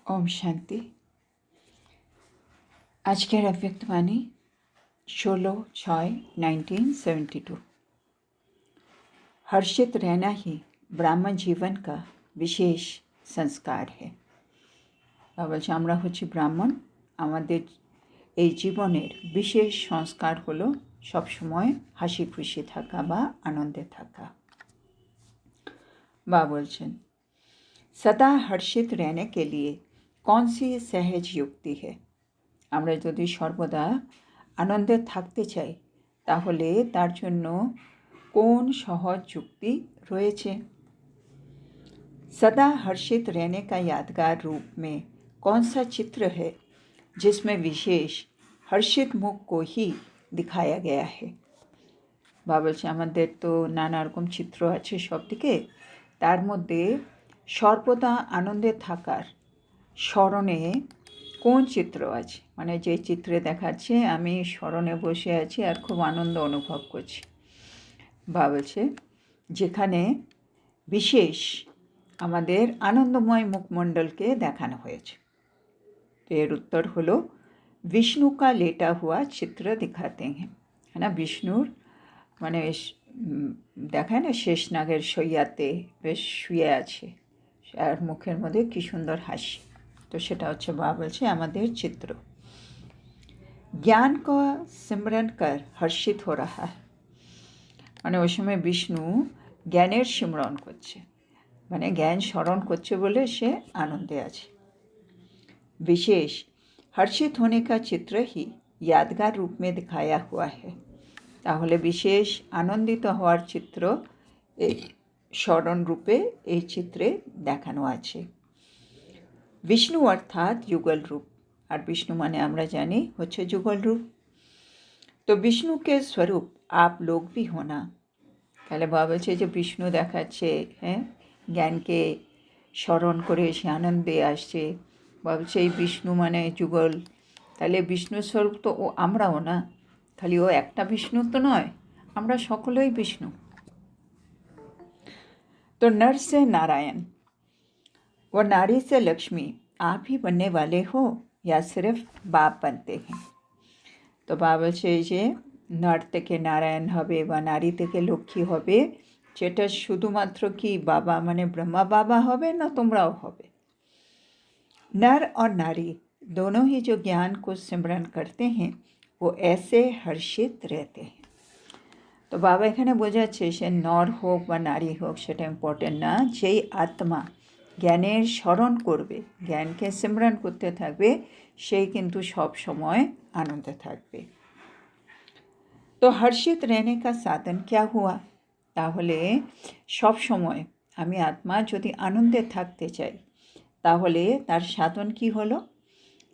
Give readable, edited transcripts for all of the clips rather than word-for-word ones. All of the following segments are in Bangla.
ओम शांति। आज के अव्यक्तवाणी 16/6/1972। हर्षित रहना ही ब्राह्मण जीवन का विशेष संस्कार है। বলছে আমরা হচ্ছি ব্রাহ্মণ, আমাদের এই জীবনের বিশেষ সংস্কার হলো সবসময় হাসি খুশি থাকা বা আনন্দে থাকা। বা বলছেন सदा हर्षित रहने के लिए कौन सी सहज युक्ति है। আমরা যদি সর্বদা আনন্দে থাকতে চাই তাহলে তার জন্য কোন সহজ যুক্তি রয়েছে। सदा हर्षित रहने का यादगार रूप में कौन सा चित्र है जिसमें विशेष हर्षित मुख को ही दिखाया गया है। বা বলছে আমাদের তো নানা রকম চিত্র আছে সব দিকে, তার মধ্যে সর্বদা আনন্দে থাকার স্মরণে কোন চিত্র আছে, মানে যে চিত্রে দেখাচ্ছে আমি স্মরণে বসে আছি আর খুব আনন্দ অনুভব করছি। বা বলছে যেখানে বিশেষ আমাদের আনন্দময় মুখমণ্ডলকে দেখানো হয়েছে। তো এর উত্তর হলো বিষ্ণু কা লেটা হুয়া চিত্র দিখাতে হ্যাঁ। না, বিষ্ণুর মানে দেখায় না শেষনাগের শయ్যাতে বেশ শুয়ে আছে আর মুখের মধ্যে কী সুন্দর হাসি। তো সেটা হচ্ছে বা বলছে আমাদের চিত্র। জ্ঞান কা সিমরন কর হর্ষিত হো রাহা, মানে ওই সময় বিষ্ণু জ্ঞানের সিমরন করছে, মানে জ্ঞান স্মরণ করছে বলে সে আনন্দে আছে। বিশেষ हर्षित होने का चित्र ही यादगार रूप में दिखाया हुआ है। তাহলে বিশেষ আনন্দিত হওয়ার চিত্র এই স্মরণ রূপে এই চিত্রে দেখানো আছে। বিষ্ণু অর্থাৎ যুগল রূপ, আর বিষ্ণু মানে আমরা জানি হচ্ছে যুগল রূপ। তো বিষ্ণুকে স্বরূপ আপ লোক ভি হোনা, তাহলে বাবা বলছে যে বিষ্ণু দেখাচ্ছে হ্যাঁ জ্ঞানকে স্মরণ করে সে আনন্দে আসছে। বলছে এই বিষ্ণু মানে যুগল, তাহলে বিষ্ণুর স্বরূপ তো ও আমরাও না, খালি ও একটা বিষ্ণু তো নয়, আমরা সকলেই বিষ্ণু। तो नर से नारायण व नारी से लक्ष्मी आप ही बनने वाले हो या सिर्फ बाप बनते हैं। তো বাবা বলছে যে নর থেকে নারায়ণ হবে বা নারী থেকে লক্ষ্মী হবে, সেটা শুধুমাত্র কি বাবা মানে ব্রহ্মা বাবা হবে না তোমরাও হবে। नर और नारी दोनों ही जो ज्ञान को सिमरन करते हैं वो ऐसे हर्षित रहते हैं। তো বাবা এখানে বোঝাচ্ছে সে নর হোক বা নারী হোক সেটা ইম্পর্টেন্ট না, যেই আত্মা জ্ঞানের স্মরণ করবে, জ্ঞানকে সিমরন করতে থাকবে, সেই কিন্তু সব সময় আনন্দে থাকবে। তো হর্ষিত रहने का साधन क्या हुआ, তাহলে সব সময় আমি আত্মা যদি আনন্দে থাকতে চাই তাহলে তার সাধন কি হলো,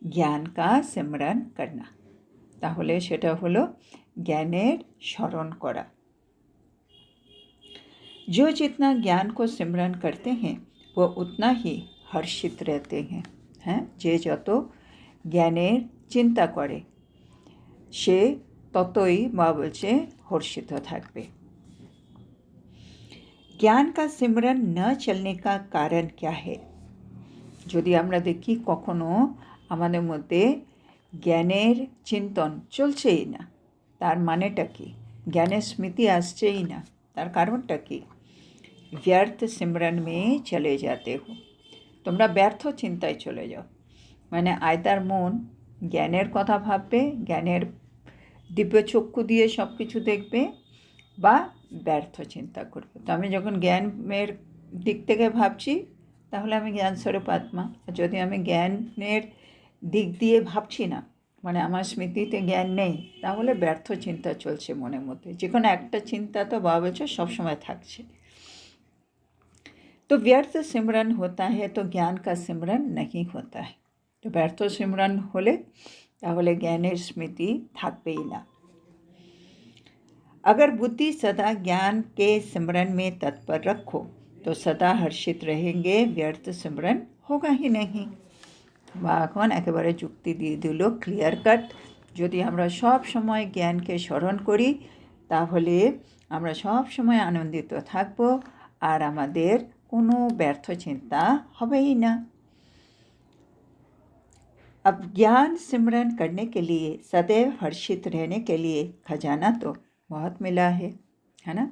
জ্ঞান কা সিমরন করনা, তাহলে সেটা হলো জ্ঞানের স্মরণ করা। जो जितना ज्ञान को सिमरन करते हैं वो उतना ही हर्षित रहते हैं। হ্যাঁ, যে যত জ্ঞানের চিন্তা করে সে ততই বা বলছে হর্ষিত থাকবে। জ্ঞান का सिमरन न चलने का कारण क्या है, যদি আমরা দেখি কখনো আমাদের মধ্যে জ্ঞানের চিন্তন চলছেই না, তার মানেটা কি, জ্ঞানের স্মৃতি আসছেই না, তার কারণটা কি, ব্যর্থ সিমরন মে চলে যাতে হো, তোমরা ব্যর্থ চিন্তায় চলে যাও। মানে আয়তার মন জ্ঞানের কথা ভাববে, জ্ঞানের দিব্য চক্ষু দিয়ে সব কিছু দেখবে, বা ব্যর্থ চিন্তা করবে। তো আমি যখন জ্ঞানের দিক থেকে ভাবছি তাহলে আমি জ্ঞান স্বরূপ আত্মা, যদি আমি জ্ঞানের দিক দিয়ে ভাবছি না মানে আমার স্মৃতিতে জ্ঞান নেই, তাহলে ব্যর্থ চিন্তা চলছে মনের মধ্যে, যে কোনো একটা চিন্তা তো বাবা বলছে সবসময় থাকছে। तो व्यर्थ सिमरन होता है तो ज्ञान का सिमरन नहीं होता है। तो ব্যর্থ সিমরন হলে তাহলে জ্ঞানের স্মৃতি থাকবেই না। अगर बुद्धि सदा ज्ञान के सिमरन में तत्पर रखो तो सदा हर्षित रहेंगे, व्यर्थ सिमरन होगा ही नहीं। বা এখন একেবারে যুক্তি দিয়ে দিল ক্লিয়ার কাট, যদি আমরা সব সময় জ্ঞানকে স্মরণ করি তাহলে আমরা সব সময় আনন্দিত থাকব আর আমাদের কোনো ব্যর্থ চিন্তা হবেই না। अब ज्ञान सिमरन करने के लिए सदैव हर्षित रहने के लिए खजाना तो बहुत मिला है ना।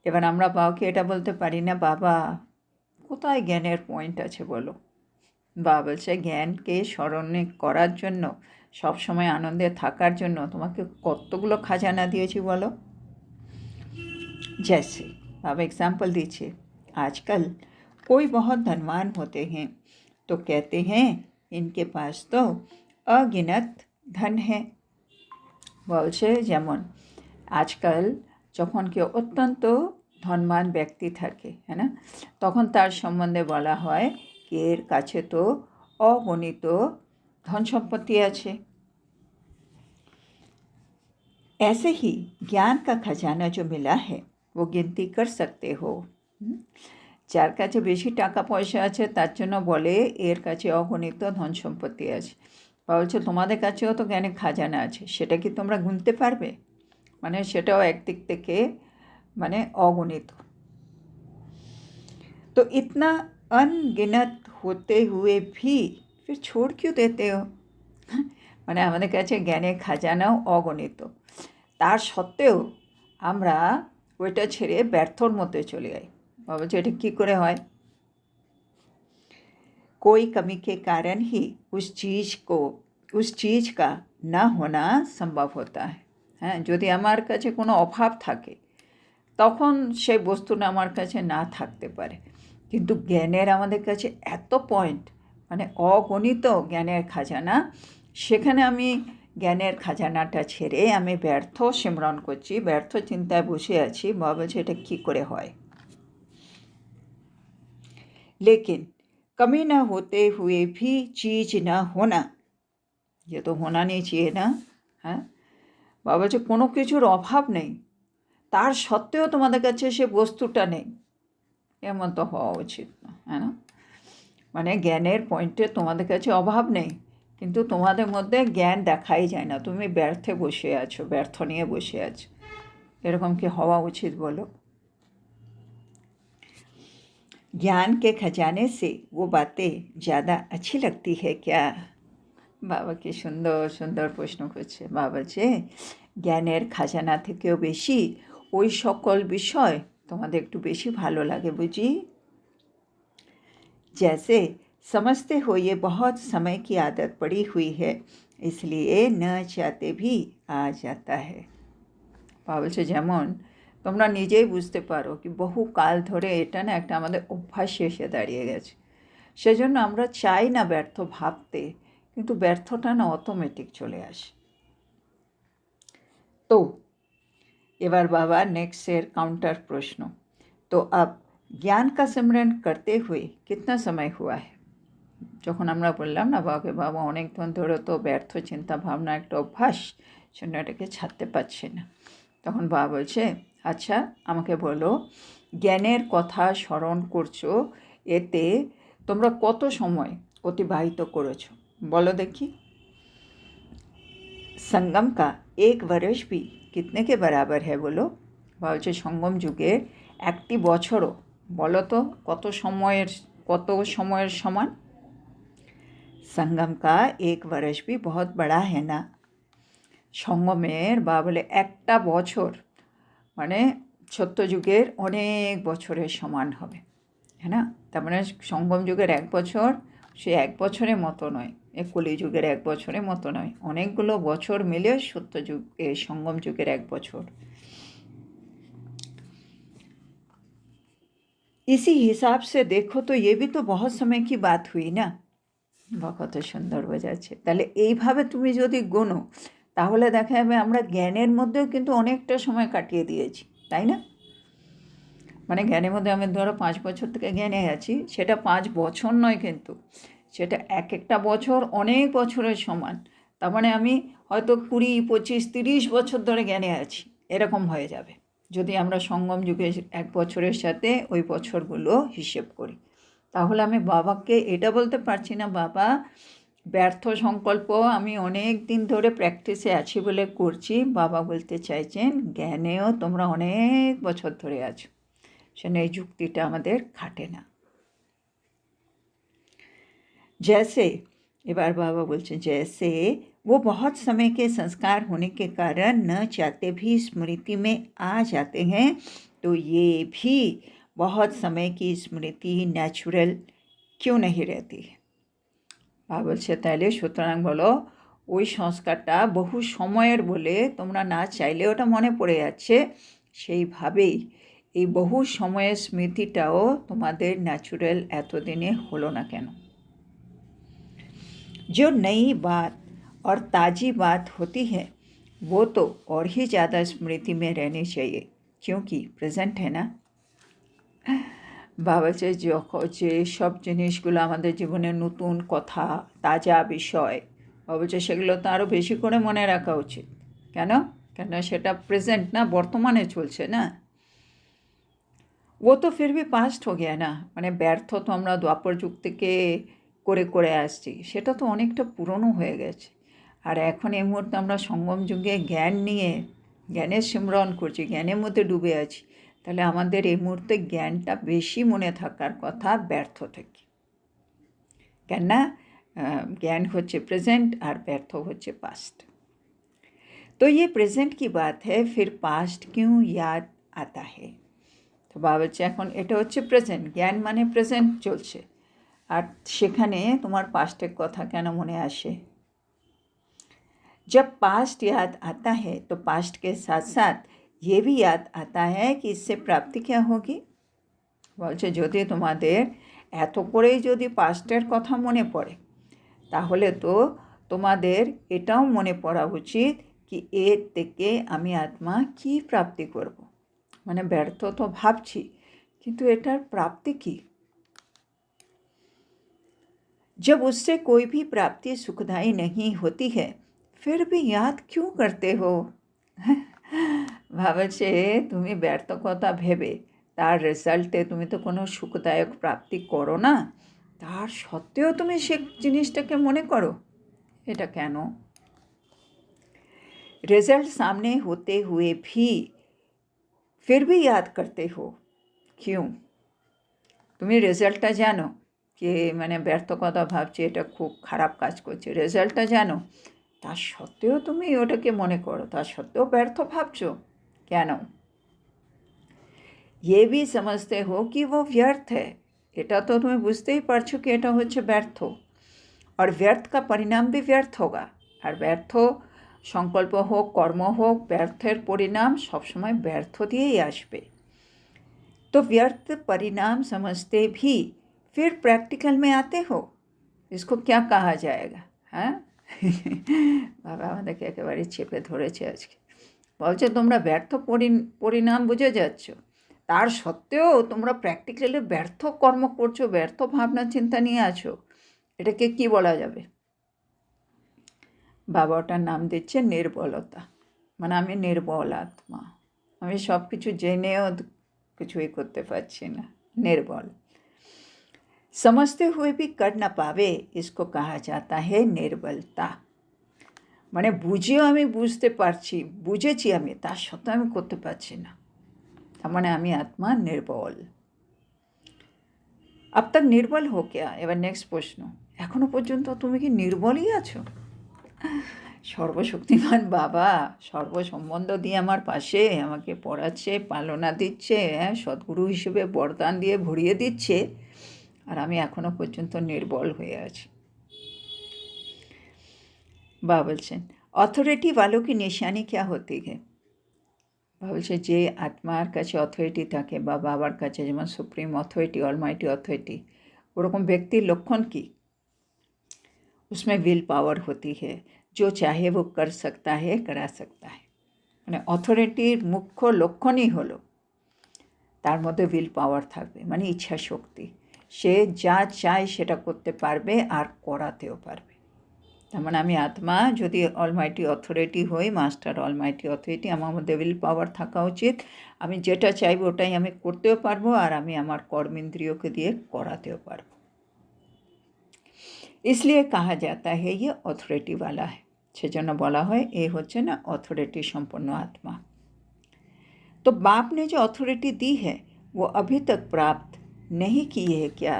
এবার আমরা বাবাকে এটা বলতে পারি না, বাবা কোথায় জ্ঞানের পয়েন্ট আছে বলো। বাবা বলছে জ্ঞানকে স্মরণে করার জন্য, সবসময় আনন্দে থাকার জন্য তোমাকে কতগুলো খাজানা দিয়েছি বলো। जैसे बाबा एग्जाम्पल दीजिए, आजकल कोई बहुत धनवान होते हैं तो कहते हैं इनके पास तो अगिनत धन है। বলছে যেমন আজকাল যখন কেউ অত্যন্ত ধনবান ব্যক্তি থাকে, হ্যাঁ না, তখন তার সম্বন্ধে বলা হয় কি এর কাছে তো অগণিত ধন সম্পত্তি আছে। ऐसे ही ज्ञान का खजाना जो मिला है वो गिनती कर सकते हो। যার কাছে বেশি টাকা পয়সা আছে তার জন্য বলে এর কাছে অগণিত ধন সম্পত্তি আছে। বলছে তোমাদের কাছেও তো জ্ঞানের খাজানা আছে, সেটা কি তোমরা গুনতে পারবে? মানে সেটাও একদিক থেকে মানে অগণিত। तो इतना अनगिनत होते हुए भी फिर छोड़ क्यों देते हो? মানে আমাদের কাছে জ্ঞানের খাজানাও অগণিত, তার সত্ত্বেও আমরা ওইটা ছেড়ে ব্যর্থর মধ্যে চলে যাই। বলছে এটা কী করে হয়? कोई कमी के कारण ही उस चीज़ का न होना সম্ভব होता है। হ্যাঁ, যদি আমার কাছে কোনো অভাব থাকে তখন সেই বস্তুটা আমার কাছে না থাকতে পারে, কিন্তু জ্ঞানের আমাদের কাছে এত পয়েন্ট, মানে অগণিত জ্ঞানের খাজানা, সেখানে আমি জ্ঞানের খাজানাটা ছেড়ে আমি ব্যর্থ সিমরন করছি, ব্যর্থ চিন্তায় বসে আছি। বাবা বলছে এটা কী করে হয়? लेकिन कमी न होते हुए भी चीज़ न होना, ये तो होना नहीं चाहिए ना। হ্যাঁ, বাবা বলছে কোনো কিছুর অভাব নেই, তার সত্ত্বেও তোমাদের কাছে সে বস্তুটা নেই, এমন তো হওয়া উচিত না, হ্যাঁ না। মানে জ্ঞানের পয়েন্টে তোমাদের কাছে অভাব নেই, কিন্তু তোমাদের মধ্যে জ্ঞান দেখাই যায় না, তুমি ব্যর্থে বসে আছো, ব্যর্থ নিয়ে বসে আছো। এরকম কি হওয়া উচিত বলো? ज्ञान के खजाने से वो बातें ज़्यादा अच्छी लगती है क्या? বাবা কি সুন্দর সুন্দর প্রশ্ন করছে। বাবা বলছে জ্ঞানের খাজানা থেকেও বেশি ওই সকল বিষয় তোমাদের একটু বেশি ভালো লাগে বুঝি। जैसे समझते हो ये बहुत समय की आदत पड़ी हुई है, इसलिए न चाहते भी आ जाता है। বাবা বলছে যেমন তোমরা নিজেই বুঝতে পারো কি বহু কাল ধরে এটা না একটা আমাদের অভ্যাসে এসে দাঁড়িয়ে গেছে, সেজন্য আমরা চাই না ব্যর্থ ভাবতে, কিন্তু ব্যর্থটা না অটোমেটিক চলে আসে। তো এবার বাবা নেক্সটের কাউন্টার প্রশ্ন, তো अब ज्ञान का सिमरन करते हुए कितना समय हुआ है? যখন আমরা বললাম না বাবাকে, বাবা অনেকক্ষণ ধরে তো ব্যর্থ চিন্তা ভাবনা একটা অভ্যাস, জন্য এটাকে ছাড়তে পারছে না। তখন বাবা বলছে আচ্ছা আমাকে বলো, জ্ঞানের কথা স্মরণ করছো, এতে তোমরা কত সময় অতিবাহিত করেছো বলো দেখি। संगम का एक वर्ष भी कितने के बराबर है बोलो? বলছে সঙ্গম যুগের একটি বছরও বলো তো কত সময়ের সমান? संगम का एक वर्ष भी बहुत बड़ा है ना। সঙ্গমের বা বলে একটা বছর মানে সত্যযুগের অনেক বছরের সমান হবে, হ্যাঁ না। তার মানে সঙ্গম যুগের এক বছর সে এক বছরের মতো নয়, কলিযুগের এক বছরের মতো নয়, অনেকগুলো বছর মিলে সত্যযুগ সঙ্গম যুগের এক বছর। इसी हिसाब से देखो तो ये भी तो बहुत समय की बात हुई ना। বা কত সুন্দর বোঝাচ্ছে। তাহলে এইভাবে তুমি যদি গোনো তাহলে দেখা যাবে আমরা জ্ঞানের মধ্যেও কিন্তু অনেকটা সময় কাটিয়ে দিয়েছি, তাই না? মানে জ্ঞানের মধ্যে আমি ধরো 5 বছর থেকে জ্ঞানে আছি, সেটা 5 বছর নয়, কিন্তু সেটা এক একটা বছর অনেক বছরের সমান। তার মানে আমি হয়তো 20, 25, 30 বছর ধরে জ্ঞানে আছি, এরকম হয়ে যাবে যদি আমরা সঙ্গম যুগে এক বছরের সাথে ওই বছরগুলো হিসেব করি। তাহলে আমি বাবাকে এটা বলতে পারছি না বাবা ব্যর্থ সংকল্প আমি অনেক দিন ধরে প্র্যাকটিসে আছি বলে করছি। বাবা বলতে চাইছেন জ্ঞানেও তোমরা অনেক বছর ধরে আছো, সেজন্য এই যুক্তিটা আমাদের খাটে না। जैसे এবার बाबा बोलते जैसे वो बहुत समय के संस्कार होने के कारण न चाहते भी स्मृति में आ जाते हैं, तो ये भी बहुत समय की स्मृति ন্যাচুরাল क्यों नहीं रहती है। বাবা বলছে তাইলে সুতরাং বলো ওই সংস্কারটা বহু সময়ের বলে তোমরা না চাইলে ওটা মনে পড়ে যাচ্ছে, সেইভাবেই এই বহু সময়ের স্মৃতিটাও তোমাদের ন্যাচুরাল এতদিনে হলো না কেন। जो नई बात और ताज़ी बात होती है वो तो और ही ज़्यादा स्मृति में रहनी चाहिए, क्योंकि प्रेजेंट है ना। বাবা যে সব জিনিসগুলো আমাদের জীবনে নতুন কথা, তাজা বিষয়, বাবা সেগুলো তো আরও বেশি করে মনে রাখা উচিত। কেন? কেন সেটা প্রেজেন্ট না, বর্তমানে চলছে না। ও তো ফির ভি পাস্ট হো গিয়া না, মানে ব্যর্থ তো আমরা দ্বাপর যুগ থেকে করে করে আসছি, সেটা তো অনেকটা পুরনো হয়ে গেছে। আর এখন এই মুহূর্তে আমরা সঙ্গম যুগে জ্ঞান নিয়ে জ্ঞানের সিমরন করছি, জ্ঞানের মধ্যে ডুবে আছি। তাহলে আমাদের এই মুহূর্তে জ্ঞানটা বেশি মনে থাকার কথা ব্যর্থ থেকে। কেননা ज्ञान होच्छे प्रेजेंट और व्यर्थ होच्छे पास्ट। तो ये प्रेजेंट की बात है, फिर पास्ट क्यों याद आता है। तो बाबा এখন এটা হচ্ছে প্রেজেন্ট, জ্ঞান মানে প্রেজেন্ট চলছে, আর সেখানে তোমার পাস্টের কথা কেন মনে আসে। जब पास्ट याद आता है तो पास्ट के साथ साथ ये भी याद आता है कि इससे प्राप्ति क्या होगी। বলছে যদি তোমাদের এত করেই যদি পাস্টের কথা মনে পড়ে, তাহলে তো তোমাদের এটাও মনে পড়া উচিত কি এর থেকে আমি আত্মা কি প্রাপ্তি করব। মানে ব্যর্থ তো ভাবছি, কিন্তু এটার প্রাপ্তি কি। जब उससे कोई भी प्राप्ति सुखदायी नहीं होती है फिर भी याद क्यों करते हो। ভাবছে তুমি ব্যর্থকতা ভেবে তার রেজাল্টে তুমি তো কোনো সুখদায়ক প্রাপ্তি করো না, তার সত্ত্বেও তুমি সে জিনিসটাকে মনে করো, এটা কেন। रिजल्ट सामने होते हुए भी फिर भी याद करते हो क्यों। তুমি রেজাল্টটা জানো যে মানে ব্যর্থকতা ভাবছি এটা খুব খারাপ কাজ করছে, রেজাল্টটা জানো, তার সত্ত্বেও তুমি ওটাকে মনে করো, তার সত্ত্বেও ব্যর্থ ভাবছো কেন। ये भी समझते हो कि वो व्यर्थ है, এটা তো তুমি বুঝতেই পারছো কি এটা হচ্ছে ব্যর্থ। और व्यर्थ का परिणाम भी व्यर्थ होगा, আর ব্যর্থ সংকল্প হোক কর্ম হোক, ব্যর্থের পরিণাম সবসময় ব্যর্থ দিয়েই আসবে। तो व्यर्थ परिणाम समझते भी फिर प्रैक्टिकल में आते हो, इसको क्या कहा जाएगा। हाँ বাবা আমাদেরকে একেবারে চেপে ধরেছে আজকে। বলছে তোমরা ব্যর্থ পরিণাম বুঝে যাচ্ছ, তার সত্ত্বেও তোমরা প্র্যাকটিক্যালি ব্যর্থ কর্ম করছো, ব্যর্থ ভাবনা চিন্তা নিয়ে আছো, এটাকে কি বলা যাবে। বাবা ওটার নাম দিচ্ছে নির্বলতা। মানে আমি নির্বল আত্মা, আমি সব কিছু জেনেও কিছুই করতে পারছি না, निर्बल। समझते हुए भी कर ना पावे, इसको कहा जाता है निर्बलता। মানে বুঝেও আমি বুঝতে পারছি, বুঝেছি আমি, তার সত্ত্বেও আমি করতে পারছি না, তার মানে আমি আত্মা নির্বল। अब तक निर्बल हो क्या। এবার নেক্সট প্রশ্ন, এখনো পর্যন্ত তুমি কি নির্বলই আছো। সর্বশক্তিমান বাবা সর্বসম্বন্ধ দিয়ে আমার পাশে, আমাকে পড়াচ্ছে, পালনা দিচ্ছে, সদ্গুরু হিসেবে বরদান দিয়ে ভরিয়ে দিচ্ছে, আর আমি এখনো পর্যন্ত নির্বল হয়ে আছি। বাবা বলছেন অথরিটি वालों की निशानी क्या होती है। বাবা বলছে যে আত্মার কাছে অথরিটি থাকে বা বাবার কাছে যেমন সুপ্রিম অথরিটি, অলমাইটি অথরিটি, ওরকম ব্যক্তির লক্ষণ কি। उसमें विल पावर होती है, जो चाहे वो कर सकता है, करा सकता है। মানে অথরিটির মুখ্য লক্ষণই হলো তার মধ্যে উইল পাওয়ার থাকবে, মানে ইচ্ছা শক্তি, সে যা চায় সেটা করতে পারবে আর করাতেও পারবে। তার মানে আমি আত্মা যদি অলমাইটি অথরিটি হই, মাস্টার অলমাইটি অথরিটি, আমার মধ্যে উইল পাওয়ার থাকা উচিত, আমি যেটা চাইবো ওটাই আমি করতেও পারবো, আর আমি আমার কর্মেন্দ্রিয়কে দিয়ে করাতেও পারবো। इसलिए कहा जाता है ये अथॉरिटी वाला है, সেজন্য বলা হয় এ হচ্ছে না अथॉरिटी संपन्न आत्मा। तो बाप ने जो अथॉरिटी दी है वो अभी तक प्राप्त नहीं की है क्या।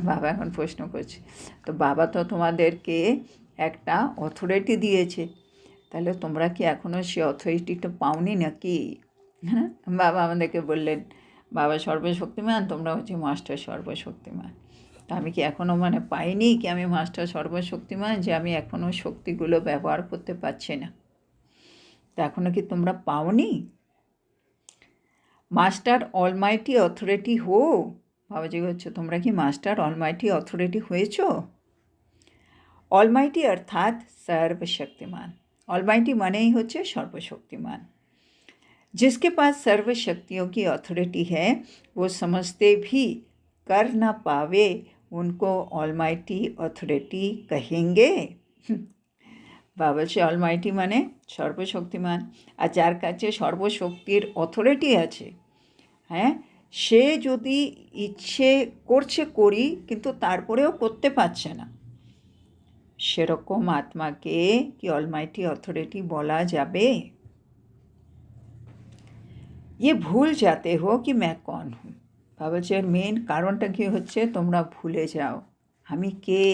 বাবা এখন প্রশ্ন করছে, তো বাবা তো তোমাদেরকে একটা অথরিটি দিয়েছে, তাহলে তোমরা কি এখনও সে অথরিটিটা পাওনি নাকি? হ্যাঁ, বাবা আমাদেরকে বললেন বাবা সর্বশক্তিমান, তোমরা হচ্ছে মাস্টার সর্বশক্তিমান। তা আমি কি এখনও মানে পাইনি কি আমি মাস্টার সর্বশক্তিমান, যে আমি এখনও শক্তিগুলো ব্যবহার করতে পারছি না? তা এখনও কি তোমরা পাওনি? মাস্টার অলমাইটি অথরিটি হো। বাবাজি হচ্ছে তোমরা কি মাস্টার অলমাইটি অথরিটি হয়েছ? অলমাইটি অর্থাৎ सर्वशक्तिमान। অলমাইটি মানেই হচ্ছে সর্বশক্তিমান। जिसके पास सर्व शक्तियों की अथॉरिटी है, वो समझते भी कर ना पावे उनको ऑलमाइटी अथॉरिटी कहेंगे। বাবা সে অলমাইটি মানে সর্বশক্তিমান, আর যার কাছে সর্বশক্তির অথরিটি আছে, হ্যাঁ, সে যদি ইচ্ছে করছে করি কিন্তু তারপরেও করতে পারছে না, সেরকম আত্মাকে কি অলমাইটি অথরিটি বলা যাবে? ये भूल जाते हो कि मैं कौन हूँ। বাবা বলছে এর মেন কারণটা কি হচ্ছে, তোমরা ভুলে যাও আমি কে।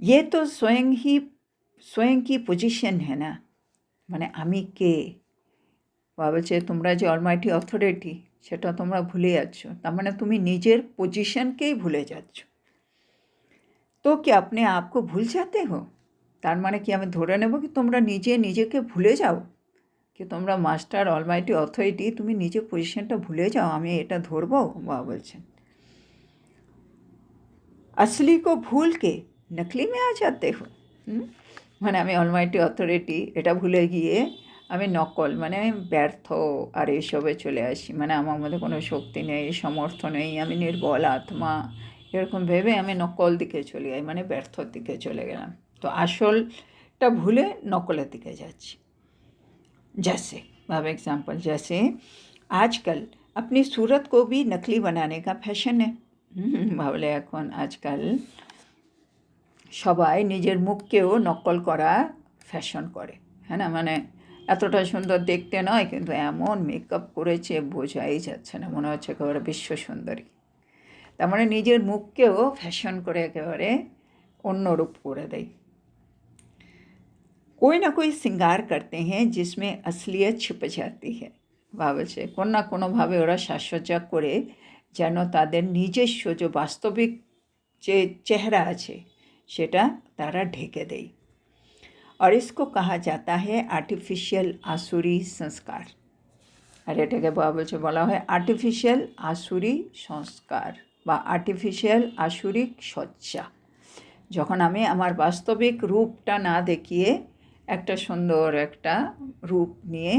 ये तो स्वयं की पोजीशन है ना, মানে আমি কে। বাবা বলছে তোমরা যে অলমাইটি অথরিটি সেটা তোমরা ভুলে যাচ্ছ, তার মানে তুমি নিজের পজিশনকেই ভুলে যাচ্ছ। তো কি আপনি আপকে ভুল যাতে হো, তার মানে কি আমি ধরে নেব কি তোমরা নিজেকে ভুলে যাও, कि তোমরা মাস্টার অলমাইটি অথরিটি, তুমি নিজের পজিশনটা ভুলে যাও, আমি এটা ধরবো? বাবা বলছেন असली को भूल के नकली में आ जाते हो। মানে আমি অলমাইটি অথরিটি এটা ভুলে গিয়ে আমি নকল মানে আমি ব্যর্থ আর এইসবে চলে আসি, মানে আমার মধ্যে কোনো শক্তি নেই, সমর্থ নেই, আমি নির্বল আত্মা, এরকম ভেবে আমি নকল দিকে চলে যাই, মানে ব্যর্থর দিকে চলে গেলাম। তো আসলটা ভুলে নকলের দিকে যাচ্ছি। जैसे अब एग्जाम्पल, जैसे आजकल अपनी सूरत को भी नकली बनाने का फैशन है। ভাবলে এখন আজকাল সবাই নিজের মুখকেও নকল করা ফ্যাশন করে, হ্যাঁ না, মানে এতটা সুন্দর দেখতে নয় কিন্তু এমন মেকআপ করেছে বোঝাই যাচ্ছে না, মনে হচ্ছে একেবারে বিশ্ব সুন্দরী। তার মানে নিজের মুখকেও ফ্যাশন করে একেবারে অন্য রূপ করে দেয়। कोई ना कोई श्रृंगार करते हैं जिसमें असलियत छिप जाती है। ভাবছে কোনো না কোনোভাবে ওরা সাজসজ্জা করে যেন তাদের নিজস্ব যে বাস্তবিক যে চেহারা আছে সেটা তারা ঢেকে দেয়। और इसको कहा जाता है आर्टिफिशियल आसुरी संस्कार। আর এটাকে বলছে বলা হয় আর্টিফিশিয়াল আসুরি সংস্কার বা আর্টিফিশিয়াল আসুরিক সজ্জা। যখন আমি আমার বাস্তবিক রূপটা না দেখিয়ে একটা সুন্দর একটা রূপ নিয়ে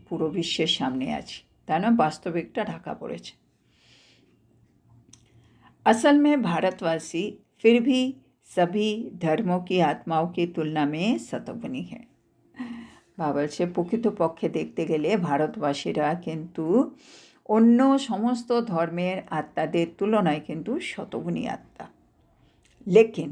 পুরো বিশ্বের সামনে আছি, তাই না, বাস্তবিকটা ঢাকা পড়েছে। असल में भारतवासी फिर भी सभी धर्मों की आत्माओं की तुलना में सतोगुणी है। বলছে প্রকৃতপক্ষে দেখতে গেলে ভারতবাসীরা কিন্তু অন্য সমস্ত ধর্মের আত্মাদের তুলনায় কিন্তু শতগুণী আত্মা। लेकिन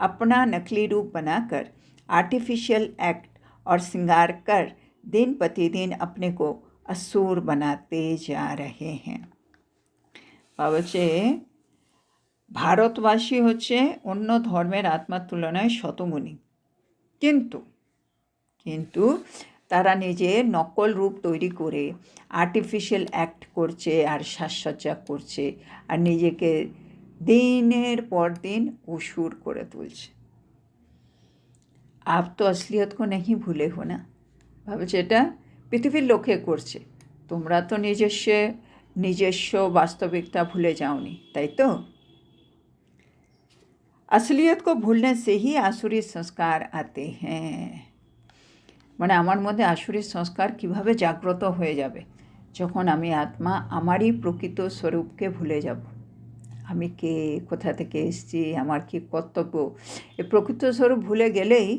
अपना नकली रूप बनाकर आर्टिफिशियल एक्ट और श्रृंगार कर दिन प्रतिदिन अपने को असुर बनाते जा रहे हैं। বলছে ভারতবাসী হচ্ছে অন্য ধর্মের আত্মার তুলনায় শতগুণী, কিন্তু তারা নিজের নকল রূপ তৈরি করে আর্টিফিশিয়াল অ্যাক্ট করছে আর সাজসজ্জা করছে আর নিজেকে দিনের পর দিন অসুর করে তুলছে। आप तो असलियत को नहीं भूले हो ना। ভাবছে এটা পৃথিবীর লোকে করছে, তোমরা তো নিজস্ব বাস্তবিকতা ভুলে যাওনি, তাই তো। असलियत को भूलने से ही आसुरी संस्कार आते हैं। মানে আমার মধ্যে আসুরি সংস্কার কিভাবে জাগ্রত হয়ে যাবে, যখন আমি আত্মা আমারই প্রকৃত স্বরূপকে ভুলে যাব। আমি কে, কোথা থেকে এসেছি, আমার কি কর্তব্য, এই প্রকৃত স্বরূপ ভুলে গেলেই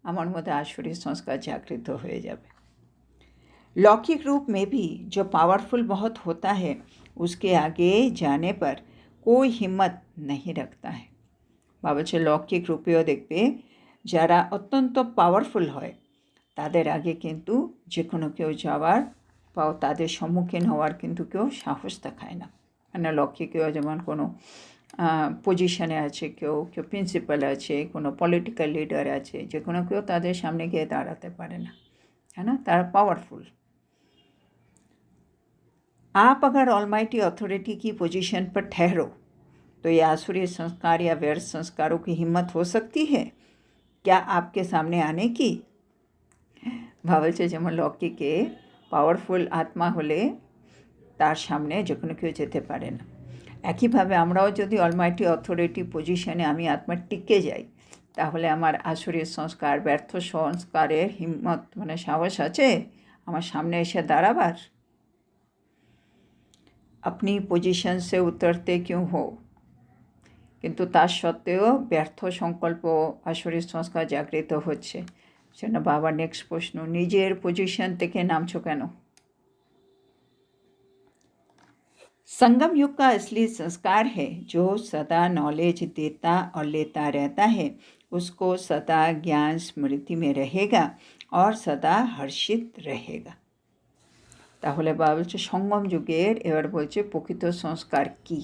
আমার মধ্যে আসুরি সংস্কার জাগৃত হয়ে যাবে। लौकिक रूप में भी जो पावरफुल बहुत होता है उसके आगे जाने पर कोई हिम्मत नहीं रखता है। বাবা হচ্ছে লৌকিক রূপেও দেখবে যারা অত্যন্ত পাওয়ারফুল হয় তাদের আগে কিন্তু যে কোনো কেউ যাওয়ার বা তাদের সম্মুখীন হওয়ার কিন্তু কেউ সাহস দেখায় না। মানে লক্ষ্মীকেও যেমন কোনো পজিশনে আছে, কেউ কেউ প্রিন্সিপাল আছে, কোনো পলিটিক্যাল লিডার আছে, যে কোনো কেউ তাদের সামনে গিয়ে দাঁড়াতে পারে না, है ना, तारा पावरफुल। आप अगर ऑलमाइटी अथॉरिटी की पोजीशन पर ठहरो तो ये आसुरी संस्कार या व्यर्थ संस्कारों की हिम्मत हो सकती है क्या आपके सामने आने की? ভাবছে যেমন লক্ষ্মীকে পাওয়ারফুল আত্মা হলে তার সামনে যে কোনো কেউ যেতে পারে না, একইভাবে আমরাও যদি অলমাইটি অথরিটি পজিশনে আমি আত্মা টিকে যাই তাহলে আমার আসুরি সংস্কার ব্যর্থ সংস্কারের হিম্মত মানে সাহস আছে আমার সামনে এসে দাঁড়াবার? আপনি পজিশন সে উতরতে क्यों हो, কিন্তু তার সত্ত্বেও ব্যর্থ সংকল্প আসুরি সংস্কার জাগৃত হচ্ছে। সেজন্য বাবা নেক্সট প্রশ্ন, নিজের পজিশন থেকে নামছো কেন? संगम युग का असली संस्कार है जो सदा नॉलेज देता और लेता रहता है, उसको सदा ज्ञान स्मृति में रहेगा और सदा हर्षित रहेगा। তাহলে বাবা বলছে সঙ্গম যুগের, এবার বলছে প্রকৃত সংস্কার কি।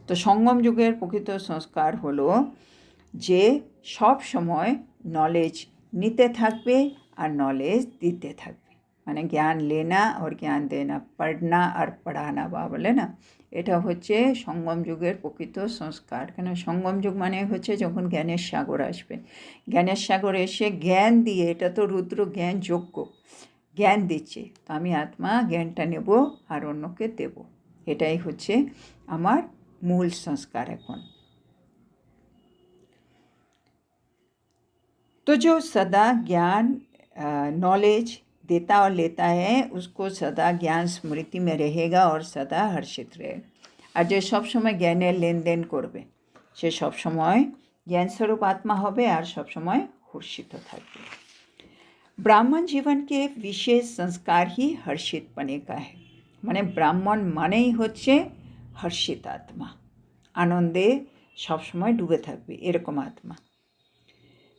তো সঙ্গম যুগের প্রকৃত সংস্কার হলো যে সব সময় নলেজ নিতে থাকবে আর নলেজ দিতে থাকবে, মানে জ্ঞান লেনা আর জ্ঞান দেনা, পড়না আর পড়ানা বা বলে না, এটা হচ্ছে সঙ্গম যুগের প্রকৃত সংস্কার। কেন সঙ্গম যুগ মানে হচ্ছে যখন জ্ঞানের সাগর আসবে, জ্ঞানের সাগর এসে জ্ঞান দিয়ে, এটা তো রুদ্র জ্ঞান যোগ্য, জ্ঞান দিচ্ছে, তো আমি আত্মা জ্ঞানটা নেব আর অন্যকে দেব, এটাই হচ্ছে আমার মূল সংস্কার এখন। तो जो सदा ज्ञान नॉलेज देता और लेता है उसको सदा ज्ञान स्मृति में रहेगा और सदा हर्षित रहेगा। আর যে সবসময় জ্ঞানের লেনদেন করবে সে সবসময় জ্ঞানস্বরূপ আত্মা হবে আর সবসময় হর্ষিত থাকবে। ব্রাহ্মণ জীবন के विशेष संस्कार ही हर्षित बने का है, মানে ব্রাহ্মণ মানেই হচ্ছে হর্ষিত আত্মা, আনন্দে সবসময় ডুবে থাকবে এরকম আত্মা।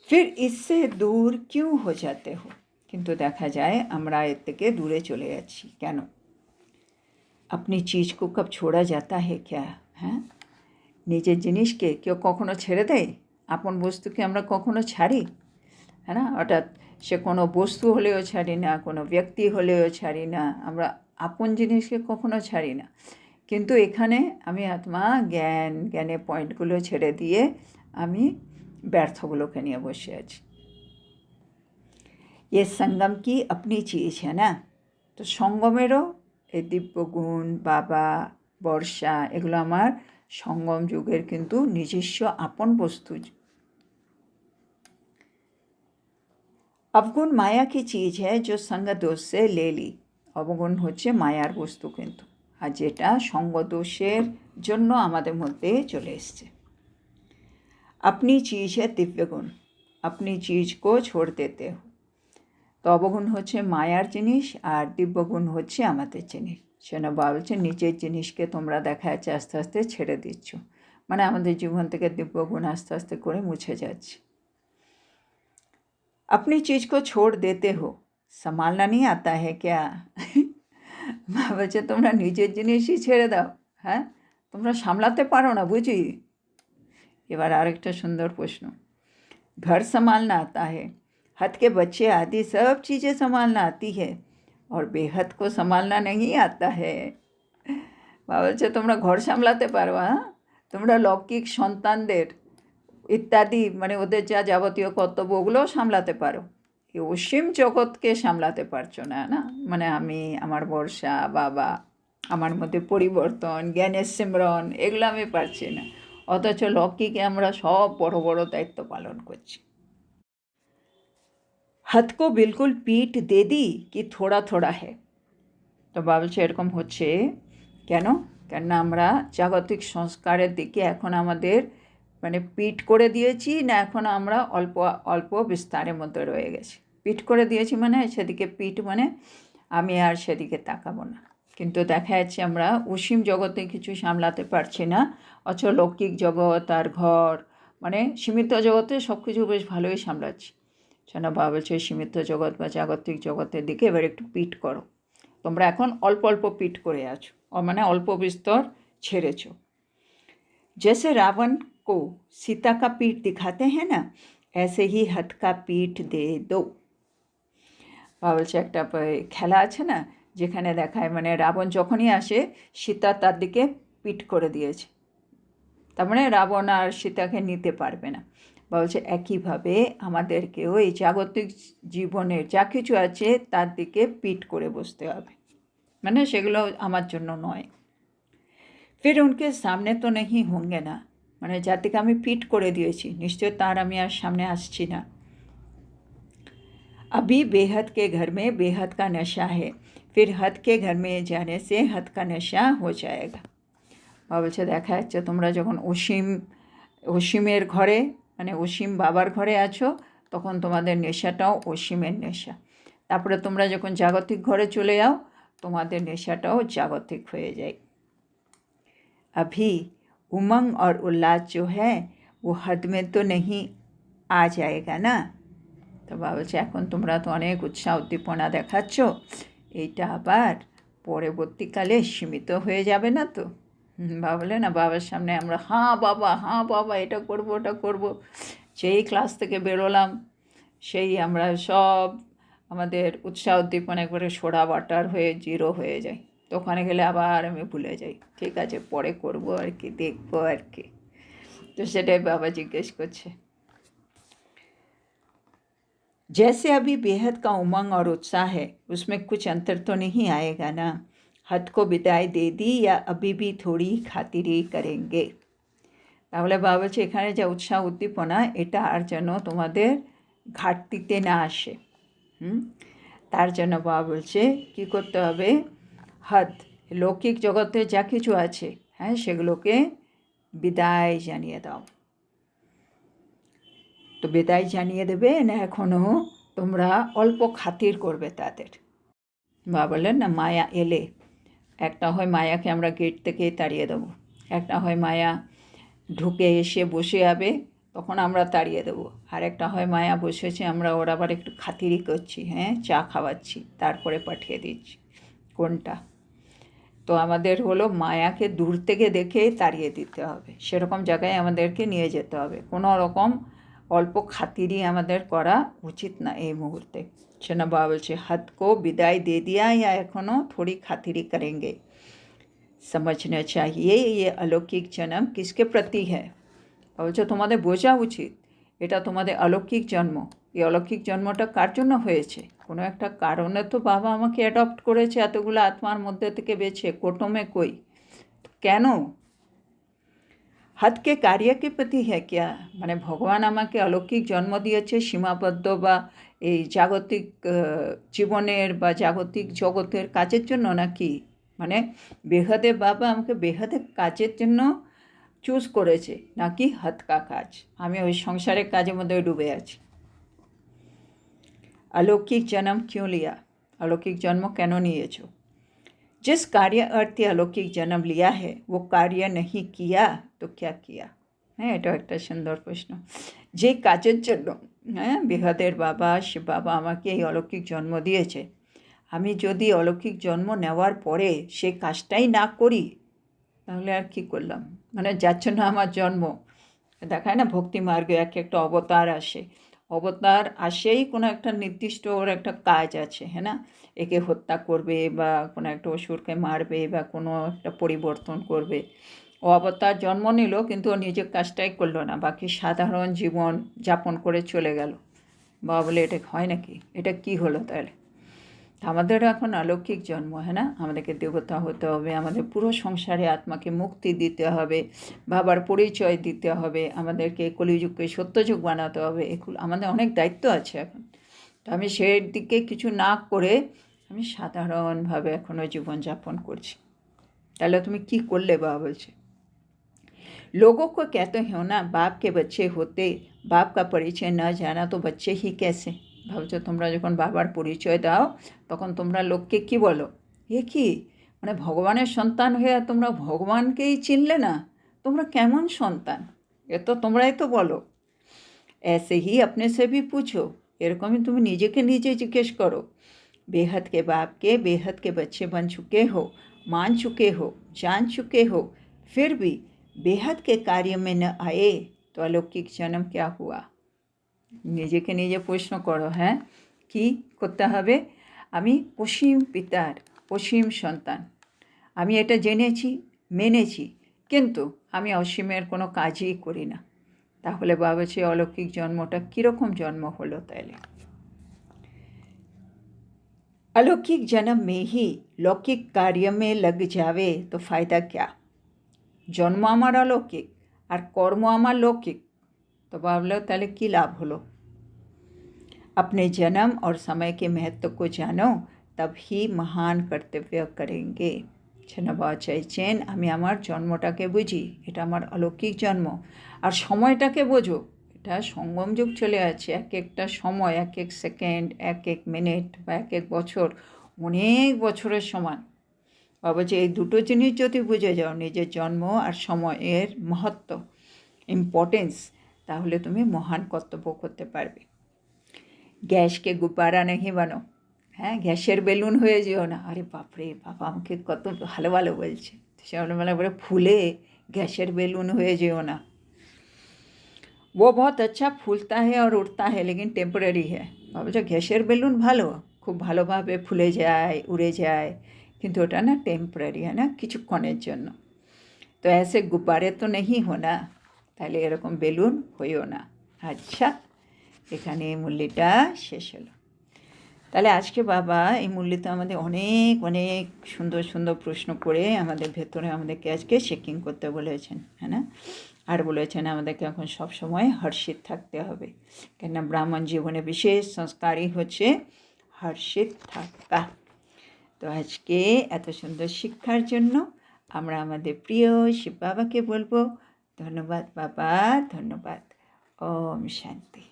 फिर इससे दूर क्यों हो जाते हो, কিন্তু দেখা যায় আমরা এর থেকে দূরে চলে যাচ্ছি কেন? अपनी चीज़ को कब छोड़ा जाता है क्या, হ্যাঁ, নিজের জিনিসকে কেউ কখনো ছেড়ে দেয়? আপন বস্তুকে আমরা কখনো ছাড়ি, হ্যাঁ না, অর্থাৎ সে কোনো বস্তু হলেও ছাড়ি না, কোনো ব্যক্তি হলেও ছাড়ি না, আমরা আপন জিনিসকে কখনো ছাড়ি না। কিন্তু এখানে আমি আত্মা জ্ঞানের পয়েন্টগুলো ছেড়ে দিয়ে আমি ব্যর্থগুলোকে নিয়ে বসে আছি। এ সঙ্গম কি আপনি চিজ হ্যাঁ না, তো সঙ্গমেরও এই দিব্যগুণ বাবা বর্ষা এগুলো আমার সঙ্গম যুগের কিন্তু নিজস্ব আপন বস্তু। अवगुण माया की चीज़ है जो संग दोष से ले ली, অবগুণ হচ্ছে মায়ার বস্তু কিন্তু, আর যেটা সঙ্গ দোষের জন্য আমাদের মধ্যে চলে এসছে। अपनी चीज़ है दिव्य गुण, अपनी चीज़ को छोड़ देते हो, তো অবগুণ হচ্ছে মায়ার জিনিস আর দিব্যগুণ হচ্ছে আমাদের জিনিস। সেজন্য বাবা বলছে নিজের জিনিসকে তোমরা দেখা যাচ্ছে আস্তে আস্তে ছেড়ে দিচ্ছ, মানে আমাদের জীবন থেকে দিব্যগুণ আস্তে আস্তে করে মুছে যাচ্ছে। अपनी चीज़ को छोड़ देते हो, संभालना नहीं आता है क्या? বাবা বলছে তোমরা নিজের জিনিসই ছেড়ে দাও, হ্যাঁ, তোমরা সামলাতে পারো না বুঝি। এবার আরেকটা সুন্দর প্রশ্ন, घर संभालना आता है, हद के बच्चे आदि सब चीज़ें संभालना आती है और बेहद को संभालना नहीं आता है। বাবা বলছে তোমরা ঘর সামলাতে পারো, হ্যাঁ, তোমরা লৌকিক সন্তানদের ইত্যাদি মানে ওদের যা যাবতীয় কর্তব্য ওগুলোও সামলাতে পারো, এই অসীম জগৎকে সামলাতে পারছো না, না, মানে আমি আমার বর্ষা বাবা আমার মধ্যে পরিবর্তন জ্ঞানের সিমরন এগুলো আমি পারছি না, অথচ লক্ষ্মীকে আমরা সব বড় বড় দায়িত্ব পালন করছি। হাত কো বিলকুল পিঠ দে দি কি থোড়া থোড়া হে, তো বলছে এরকম হচ্ছে কেন? কেননা আমরা জাগতিক সংস্কারের দিকে এখন আমাদের মানে পিঠ করে দিয়েছি না, এখন আমরা অল্প অল্প বিস্তারের মধ্যে রয়ে গেছি। পিঠ করে দিয়েছি মানে সেদিকে পিঠ মানে আমি আর সেদিকে তাকাবো না, কিন্তু দেখা যাচ্ছে আমরা অসীম জগতে কিছু সামলাতে পারছি না, অথচ লৌকিক জগৎ আর ঘর মানে সীমিত জগতে সব কিছু বেশ ভালোই সামলাচ্ছি। সেনা বাবা বলছে সীমিত জগৎ বা জাগতিক জগতের দিকে এবার একটু পিঠ করো, তোমরা এখন অল্প অল্প পিঠ করে আছো, और मैंने अल्प बिस्तर छेड़ेছো। जैसे रावण को सीता का पीठ दिखाते हैं ना, ऐसे ही हथ का पीठ दे दो। বলছে একটা খেলা আছে না, যেখানে দেখায় মানে রাবণ যখনই আসে সীতা তার দিকে পিঠ করে দিয়েছে, তার মানে রাবণ আর সীতাকে নিতে পারবে না। বলছে একইভাবে আমাদেরকেও এই জাগতিক জীবনের যা কিছু আছে তার দিকে পিঠ করে বসতে হবে, মানে সেগুলো আমার জন্য নয়। फिर उनके सामने तो नहीं होंगे ना, মানে যার দিকে আমি পিঠ করে দিয়েছি নিশ্চয় তার আমি আর সামনে আসছি না। अभी बेहद के घर में बेहद का नशा है, फिर हद के घर में जाने से हद का नशा हो जाएगा। বলছে দেখা যাচ্ছে তোমরা যখন অসীমের ঘরে মানে অসীম বাবার ঘরে আছো তখন তোমাদের নেশাটাও অসীমের নেশা, তারপরে তোমরা যখন জাগতিক ঘরে চলে যাও তোমাদের নেশাটাও জাগতিক হয়ে যায়। अभी उमंग और उल्लास जो है वो हद में तो नहीं आ जाएगा ना। তো বাবা বলছে এখন তোমরা তো অনেক উৎসাহ উদ্দীপনা দেখাচ্ছ, এইটা আবার পরবর্তীকালে সীমিত হয়ে যাবে না তো। বাবা বলে না, বাবার সামনে আমরা হ্যাঁ বাবা এটা করব ওটা করব, যেই ক্লাস থেকে বেরোলাম সেই আমরা সব আমাদের উৎসাহ উদ্দীপনা একবারে সোডা বাটার হয়ে জিরো হয়ে যায়। তো ওখানে গেলে আবার আমি ভুলে যাই, ঠিক আছে পরে করবো আর কি, দেখবো আর কি। তো সেটাই বাবা জিজ্ঞেস করছে। जैसे अभी बेहद का उमंग और उत्साह है उसमें कुछ अंतर तो नहीं आएगा ना। हद को विदाई दे दी या अभी भी थोड़ी खातिरी करेंगे। তাহলে বাবা বলছে এখানে যা উৎসাহ উদ্দীপনা এটা আর যেন তোমাদের ঘাটতিতে না আসে। তার জন্য বাবা বলছে কী করতে হবে, হদ লৌকিক জগতে যা কিছু আছে হ্যাঁ সেগুলোকে বিদায় জানিয়ে দাও। তো বিদায় জানিয়ে দেবে না, এখনও তোমরা অল্প খাতির করবে তাদের। বাবা বললেন না মায়া এলে একটা হয় মায়াকে আমরা গেট থেকে তাড়িয়ে দেবো, একটা হয় মায়া ঢুকে এসে বসে যাবে তখন আমরা তাড়িয়ে দেবো, আর একটা হয় মায়া বসেছে আমরা ওর আবার একটু খাতিরই করছি, হ্যাঁ চা খাওয়াচ্ছি তারপরে পাঠিয়ে দিচ্ছি। কোনটা? তো আমাদের হলো মায়াকে দূর থেকে দেখে তাড়িয়ে দিতে হবে, সেরকম জায়গায় আমাদেরকে নিয়ে যেতে হবে। কোনো রকম অল্প খাতিরই আমাদের করা উচিত না এই মুহূর্তে। সেনা বাবা বলছে हद को विदाई दे दिया या एखोनो थोड़ी खातिरी करेंगे। समझना चाहिए ये अलौकिक जन्म किसके प्रति है। বলছে তোমাদের বোঝা উচিত এটা তোমাদের অলৌকিক জন্ম, এই অলৌকিক জন্মটা কার জন্য হয়েছে? কোনো একটা কারণে তো বাবা আমাকে অ্যাডপ্ট করেছে এতগুলো আত্মার মধ্যে থেকে বেছে, কোটমে কই কেন? हद के कार्य के प्रति है क्या, মানে ভগবান আমাকে অলৌকিক জন্ম দিয়েছে সীমাবদ্ধ বা এই জাগতিক জীবনের বা জাগতিক জগতের কাজের জন্য নাকি? মানে বেহাদে বাবা আমাকে বেহাদের কাজের জন্য চুজ করেছে নাকি হদ কা কাজ, আমি ওই সংসারের কাজের মধ্যে ডুবে আছি। अलौकिक जन्म क्यों लिया, अलौकिक जन्म কেন নিয়েছো? जिस कार्य अर्थ अलौकिक जन्म लिया है वो कार्य नहीं किया तो क्या किया। হ্যাঁ এটাও একটা সুন্দর প্রশ্ন। যে কাজের জন্য হ্যাঁ বেহাদের বাবা শিব বাবা আমাকে এই অলৌকিক জন্ম দিয়েছে, আমি যদি অলৌকিক জন্ম নেওয়ার পরে সেই কাজটাই না করি তাহলে আর কি করলাম? মানে যার জন্য আমার জন্ম, দেখায় না ভক্তি মার্গে এক একটা অবতার আসে, অবতার আসেই কোনো একটা নির্দিষ্ট ওর একটা কাজ আছে, হ্যাঁ না, একে হত্যা করবে বা কোনো একটা অসুরকে মারবে বা কোনো একটা পরিবর্তন করবে। ও অবতার জন্ম নিল কিন্তু ও নিজের কাজটাই করলো না, বাকি সাধারণ জীবন যাপন করে চলে গেল। বাবা বলে এটা হয় নাকি, এটা কি হলো তাহলে? আমাদেরও এখন অলৌকিক জন্ম, হ্যাঁ না, আমাদেরকে দেবতা হতে হবে, আমাদের পুরো সংসারে আত্মাকে মুক্তি দিতে হবে, বাবার পরিচয় দিতে হবে, আমাদেরকে কলিযুগকে সত্যযুগ বানাতে হবে, এগুলো আমাদের অনেক দায়িত্ব আছে এখন। তো আমি সেই দিকে কিছু না করে আমি সাধারণভাবে এখনও জীবনযাপন করছি। তাহলে তুমি কি করলে? বাবা বলছে लोगों को कहते हो ना बाप के बच्चे होते, बाप का परिचय न जाना तो बच्चे ही कैसे। ভাবছো তোমরা যখন বাবার পরিচয় দাও তখন তোমরা লোককে কি বলো, এ কি মানে ভগবানের সন্তান হয়ে তোমরা ভগবানকেই চিনলে না, তোমরা কেমন সন্তান, এ তো তোমরাই তো বলো। ऐसे ही अपने से भी पूछो, এরকমই তুমি নিজেকে নিজে জিজ্ঞেস করো। बेहद के बाप के बेहद के बच्चे बन चुके हो मान चुके हो, जान चुके हो, फिर भी बेहद के कार्य में न आए तो अलौकिक जन्म क्या हुआ? নিজেকে নিজে প্রশ্ন করো, হ্যাঁ, কি করতে হবে? আমি অসীম পিতার অসীম সন্তান, আমি এটা জেনেছি, মেনেছি, কিন্তু আমি অসীমের কোনো কাজই করি না। তাহলে বাবা সে অলৌকিক জন্মটা কীরকম জন্ম হলো তাইলে? अलौकिक जन्म में ही लौकिक कार्य में लग जावे तो फायदा क्या? जन्म आमार अलौकिक और कर्म आमार लौकिक, तो भावलो ताहले की लाभ हलो? अपने जन्म और समय के महत्व को जानो, तब ही महान कर्तव्य करेंगे। बाबा चाइছেন আমি আমার জন্মটাকে বুঝি, এটা আমার অলৌকিক জন্ম, আর সময়টাকে বোঝো, এটা সঙ্গম যুগ চলে আছে, এক একটা সময়, এক এক সেকেন্ড, এক এক মিনিট বা এক এক বছর অনেক বছরের সমান। বাবা যে এই দুটো জিনিস যদি বুঝে যাও, নিজের জন্ম আর সময়ের মহত্ব, ইম্পর্টেন্স, তাহলে তুমি মহান কর্তব্য করতে পারবে। গ্যাসকে গুব্বারা नहीं বানো, হ্যাঁ, গ্যাসের বেলুন হয়ে যেও না। আরে বাপরে, বাবা আমাকে কত ভালো ভালো বলছে, সকালবেলা করে ফুলে গ্যাসের বেলুন হয়ে যেও না। वो बहुत अच्छा फूलता है और उड़ता है लेकिन टेम्परेरी है। ভাবছো গ্যাসের বেলুন ভালো, খুব ভালোভাবে ফুলে যায়, উড়ে যায়, কিন্তু ওটা না টেম্পোরারি, है ना, কিছুক্ষণের জন্য। তো ऐसे गुब्बारे तो नहीं होना, তাহলে এরকম বেলুন হইও না। আচ্ছা, এখানে এই মূল্যটা শেষ হলো। তাহলে আজকে বাবা এই মূল্যতে আমাদের অনেক অনেক সুন্দর সুন্দর প্রশ্ন করে আমাদের ভেতরে আমাদেরকে আজকে শেকিং করতে বলেছেন, হ্যাঁ না, আর বলেছেন আমাদেরকে এখন সবসময় হর্ষিত থাকতে হবে, কেননা ব্রাহ্মণ জীবনে বিশেষ সংস্কারই হচ্ছে হর্ষিত থাকা। তো আজকে এত সুন্দর শিক্ষার জন্য আমরা আমাদের প্রিয় শিব বাবাকে বলবো ধন্যবাদ বাবা, ধন্যবাদ। ওম শান্তি।